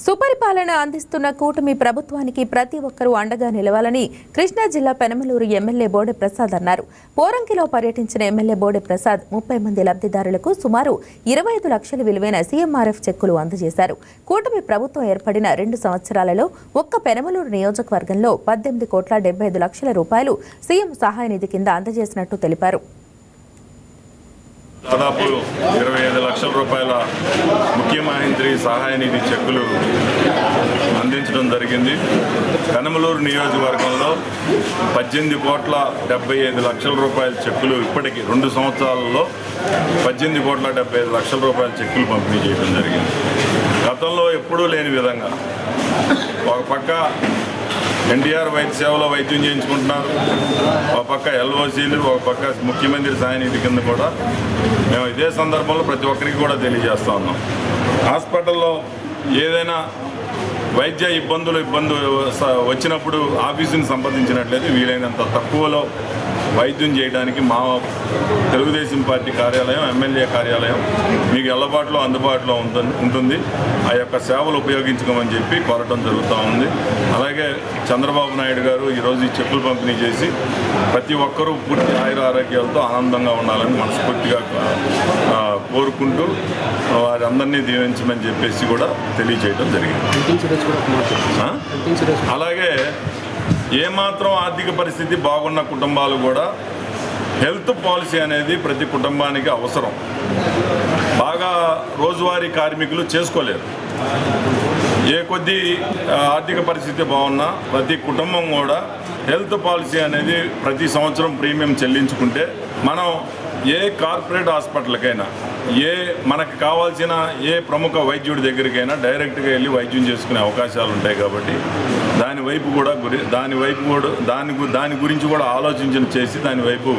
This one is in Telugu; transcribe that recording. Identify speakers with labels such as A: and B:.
A: సుపరిపాలన అందిస్తున్న కూటమి ప్రభుత్వానికి ప్రతి ఒక్కరూ అండగా నిలవాలని కృష్ణా జిల్లా పెనమలూరు ఎమ్మెల్యే బోడె ప్రసాద్ అన్నారు. పోరంకిలో పర్యటించిన ఎమ్మెల్యే బోడె ప్రసాద్ 30 మంది లబ్ధిదారులకు సుమారు 25 లక్షల విలువైన సీఎంఆర్ఎఫ్ చెక్కులు అందజేశారు. కూటమి ప్రభుత్వం ఏర్పడిన 2 సంవత్సరాలలో ఒక్క పెనమలూరు నియోజకవర్గంలో 18,75 లక్షల రూపాయలు సీఎం సహాయ నిధి కింద అందజేసినట్టు తెలిపారు.
B: దాదాపు 25 లక్షల రూపాయల ముఖ్యమంత్రి సహాయ నిధి చెక్కులు అందించడం జరిగింది. పెనమలూరు నియోజకవర్గంలో 18,75 లక్షల రూపాయల చెక్కులు ఇప్పటికీ 2 సంవత్సరాలలో 18,75 లక్షల రూపాయల చెక్కులు పంపిణీ చేయడం జరిగింది. గతంలో ఎప్పుడూ లేని విధంగా ఒక పక్క ఎన్టీఆర్ వైద్య సేవలో వైద్యం చేయించుకుంటున్నారు, ఒక పక్క ఎల్ఓసీలు, ఒక పక్క ముఖ్యమంత్రి సహాయ నిధి కింద కూడా మేము ఇదే సందర్భంలో ప్రతి ఒక్కరికి కూడా తెలియజేస్తూ ఉన్నాం. హాస్పిటల్లో ఏదైనా వైద్య ఇబ్బందులు వచ్చినప్పుడు ఆఫీసుని సంప్రదించినట్లయితే వీలైనంత తక్కువలో వైద్యం చేయడానికి మా తెలుగుదేశం పార్టీ కార్యాలయం, ఎమ్మెల్యే కార్యాలయం మీకు అందుబాటులో ఉంటుంది. ఆ యొక్క సేవలు ఉపయోగించుకోమని చెప్పి కోరటం జరుగుతూ ఉంది. అలాగే చంద్రబాబు నాయుడు గారు ఈరోజు ఈ చెక్కులు పంపిణీ చేసి ప్రతి ఒక్కరూ పూర్తి ఆయుర ఆరోగ్యాలతో ఆనందంగా ఉండాలని మనస్ఫూర్తిగా కోరుకుంటూ వారందరినీ దీవించమని చెప్పేసి కూడా తెలియజేయడం జరిగింది. అలాగే ఏమాత్రం ఆర్థిక పరిస్థితి బాగున్న కుటుంబాలు కూడా హెల్త్ పాలసీ అనేది ప్రతి కుటుంబానికి అవసరం. బాగా రోజువారీ కార్మికులు చేసుకోలేరు. ఏ కొద్ది ఆర్థిక పరిస్థితి బాగున్నా ప్రతి కుటుంబం కూడా హెల్త్ పాలసీ అనేది ప్రతి సంవత్సరం ప్రీమియం చెల్లించుకుంటే మనం ఏ కార్పొరేట్ హాస్పిటల్కైనా మనకు కావాల్సిన ఏ ప్రముఖ వైద్యుడి దగ్గరికైనా డైరెక్ట్గా వెళ్ళి వైద్యం చేసుకునే అవకాశాలు ఉంటాయి. కాబట్టి దాని గురించి కూడా ఆలోచించిన చేసి దాని వైపు